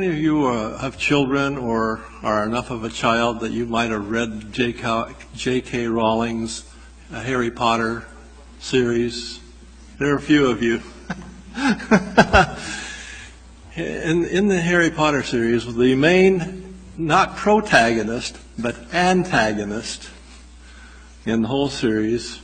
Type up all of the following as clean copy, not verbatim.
many of you have children or are enough of a child that you might have read J.K. Rowling's Harry Potter series? There are a few of you. In the Harry Potter series, the main, not protagonist, but antagonist in the whole series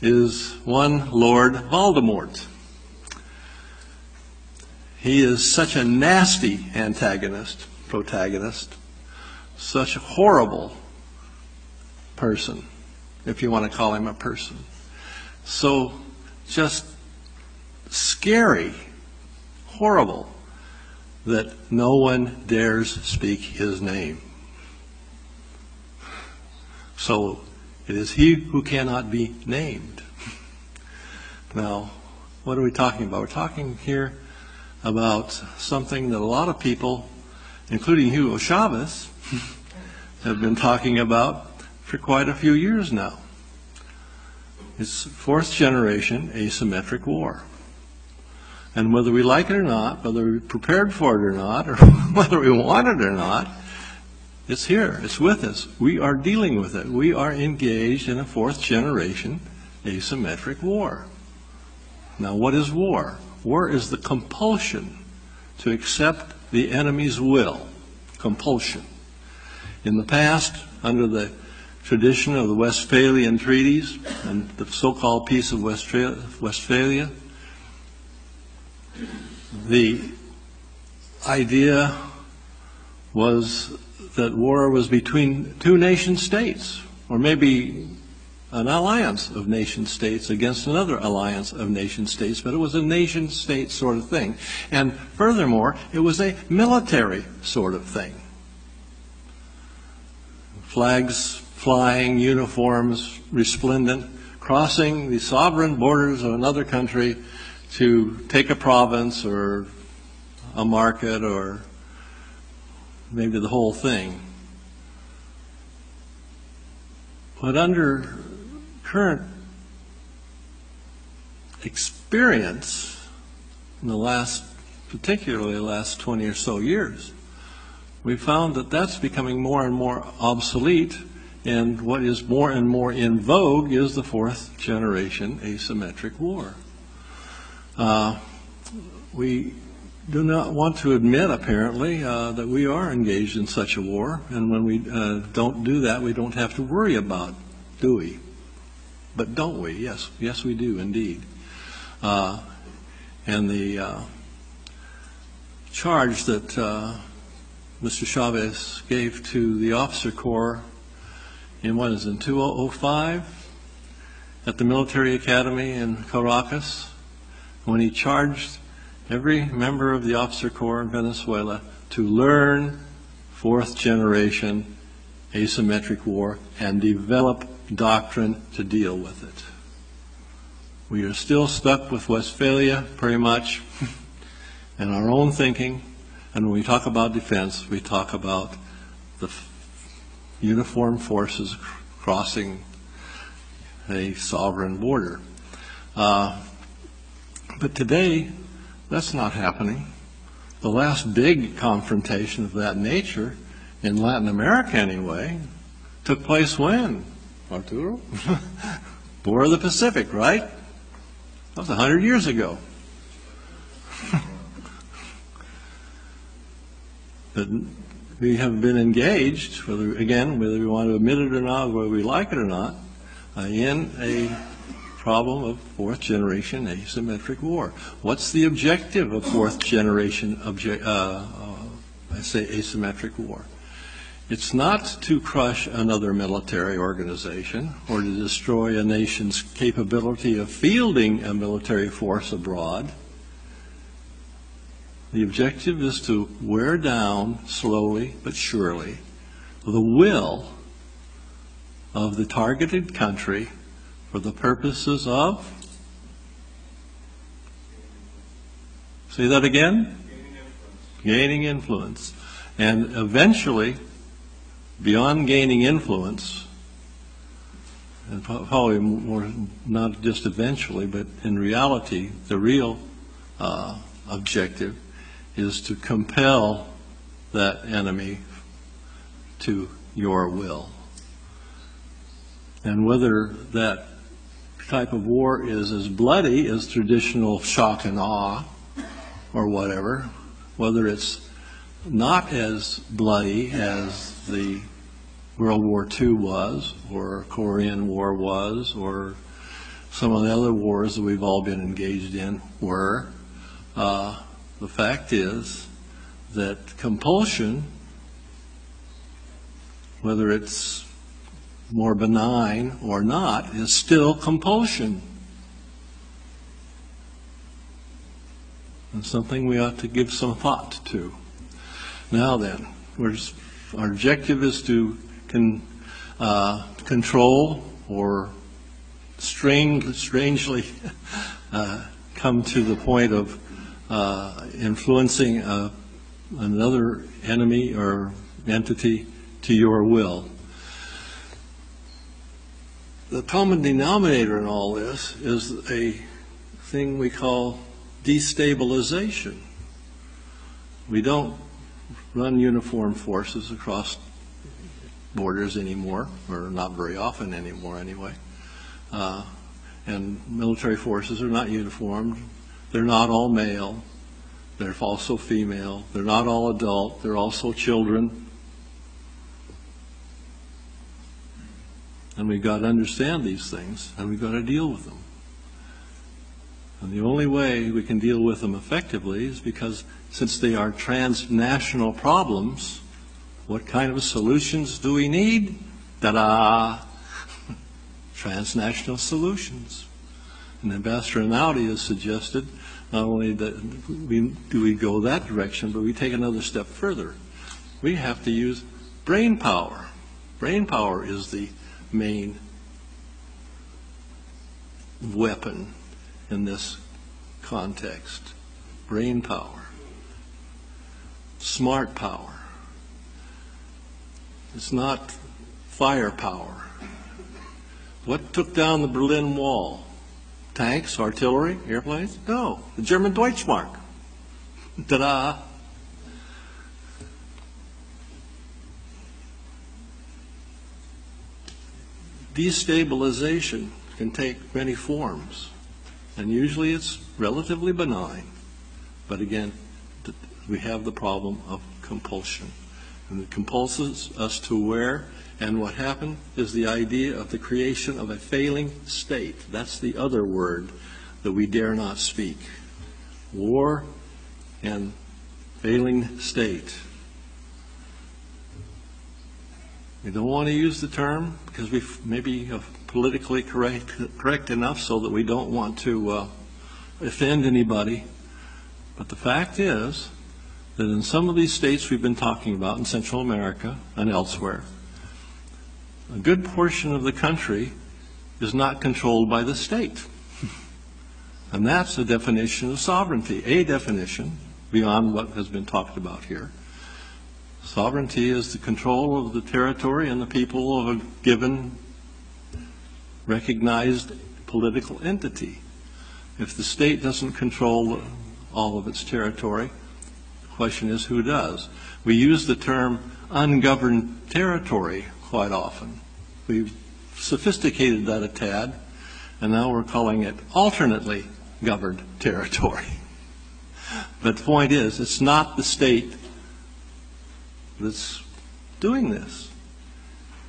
is one Lord Voldemort. He is such a nasty protagonist, such a horrible person, if you want to call him a person. So just scary, horrible, that no one dares speak his name. So it is he who cannot be named. Now, what are we talking about? We're talking here about something that a lot of people, including Hugo Chavez, have been talking about for quite a few years now. It's fourth generation asymmetric war. And whether we like it or not, whether we're prepared for it or not, or whether we want it or not, it's here, it's with us. We are dealing with it. We are engaged in a fourth generation asymmetric war. Now, what is war? War is the compulsion to accept the enemy's will. Compulsion. In the past, under the tradition of the Westphalian treaties and the so-called Peace of Westphalia, the idea was that war was between two nation states, or maybe an alliance of nation states against another alliance of nation states, but it was a nation state sort of thing. And furthermore, it was a military sort of thing. Flags flying, uniforms resplendent, crossing the sovereign borders of another country to take a province or a market or maybe the whole thing. But under current experience in particularly the last 20 or so years, we found that that's becoming more and more obsolete, and what is more and more in vogue is the fourth generation asymmetric war. We do not want to admit, apparently, that we are engaged in such a war, and when we don't do that, we don't have to worry about, do we? But don't we? Yes, yes we do indeed. And the charge that Mr. Chavez gave to the officer corps in 2005 at the military academy in Caracas, when he charged every member of the officer corps in Venezuela to learn fourth generation asymmetric war and develop doctrine to deal with it. We are still stuck with Westphalia pretty much and our own thinking, and when we talk about defense, we talk about the uniformed forces crossing a sovereign border. But today, that's not happening. The last big confrontation of that nature, in Latin America anyway, took place when, Arturo? War of the Pacific, right? That was 100 years ago. But we have been engaged, whether we want to admit it or not, whether we like it or not, in a problem of fourth generation asymmetric war. What's the objective of fourth generation asymmetric war? It's not to crush another military organization or to destroy a nation's capability of fielding a military force abroad. The objective is to wear down, slowly but surely, the will of the targeted country for the purposes of, say that again? Gaining influence. And eventually, beyond gaining influence, and probably more, not just eventually, but in reality, the real objective is to compel that enemy to your will. And whether that type of war is as bloody as traditional shock and awe or whatever, whether it's not as bloody as the World War II was, or Korean War was, or some of the other wars that we've all been engaged in were, the fact is that compulsion, whether it's more benign or not, is still compulsion. And something we ought to give some thought to. Now then, our objective is to control or strangely come to the point of influencing another enemy or entity to your will. The common denominator in all this is a thing we call destabilization. We don't run uniform forces across borders anymore, or not very often anymore anyway. And military forces are not uniformed. They're not all male. They're also female. They're not all adult. They're also children. And we've got to understand these things, and we've got to deal with them. And the only way we can deal with them effectively is because, since they are transnational problems, what kind of solutions do we need? Ta-da! Transnational solutions. And Ambassador Anaudi has suggested not only that we go that direction, but we take another step further. We have to use brain power. Brain power is the main weapon in this context. Brain power. Smart power. It's not firepower. What took down the Berlin Wall? Tanks, artillery, airplanes? No, the German Deutschmark. Ta-da! Destabilization can take many forms, and usually it's relatively benign. But again, we have the problem of compulsion. And it compulses us to where, and what happened is the idea of the creation of a failing state. That's the other word that we dare not speak. War and failing state. We don't want to use the term because we may be politically correct enough so that we don't want to offend anybody. But the fact is that in some of these states we've been talking about in Central America and elsewhere, a good portion of the country is not controlled by the state. And that's a definition of sovereignty, a definition beyond what has been talked about here. Sovereignty is the control of the territory and the people of a given recognized political entity. If the state doesn't control all of its territory, the question is who does? We use the term ungoverned territory quite often. We've sophisticated that a tad, and now we're calling it alternately governed territory. But the point is, it's not the state that's doing this.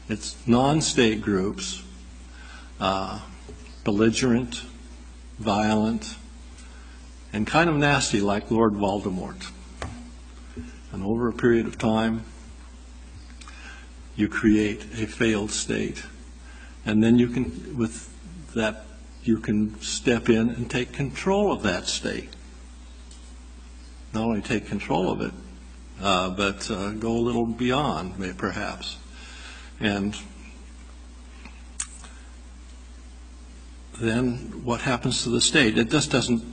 It's non-state groups, belligerent, violent, and kind of nasty like Lord Voldemort. And over a period of time, you create a failed state. And then you can, with that, you can step in and take control of that state. Not only take control of it, but go a little beyond, perhaps. And then what happens to the state? It just doesn't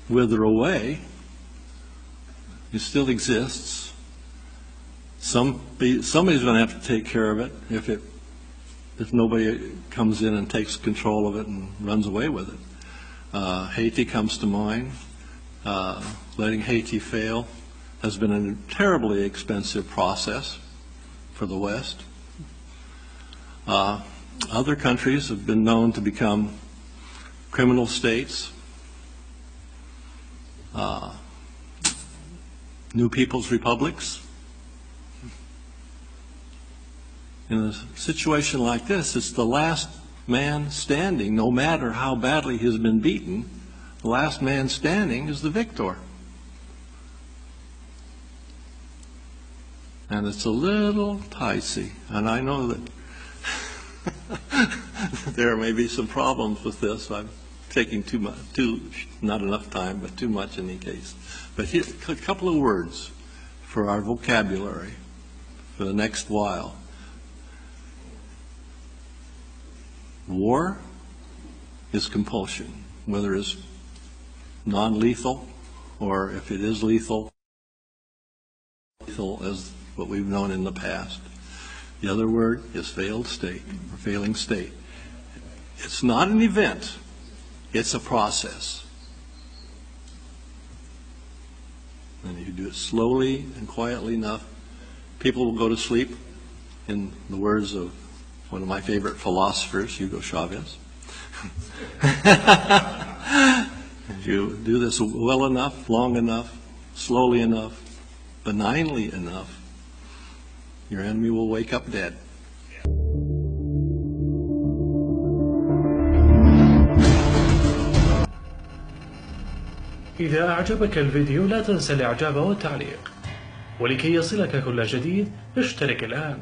wither away. It still exists. Somebody's going to have to take care of it if nobody comes in and takes control of it and runs away with it. Haiti comes to mind. Letting Haiti fail has been a terribly expensive process for the West. Other countries have been known to become criminal states, new people's republics. In a situation like this, it's the last man standing, no matter how badly he's been beaten, the last man standing is the victor. And it's a little dicey, and I know that there may be some problems with this. I'm taking too much, not enough time, but too much in any case. But here, a couple of words for our vocabulary for the next while. War is compulsion, whether it's non-lethal or if it is lethal as what we've known in the past. The other word is failed state or failing state. It's not an event, it's a process. And if you do it slowly and quietly enough, people will go to sleep, in the words of one of my favorite philosophers, Hugo Chavez. If you do this well enough, long enough, slowly enough, benignly enough, your enemy will wake up dead. إذا أعجبك الفيديو لا تنسى الإعجاب والتعليق، ولكي يصلك كل جديد اشترك الآن.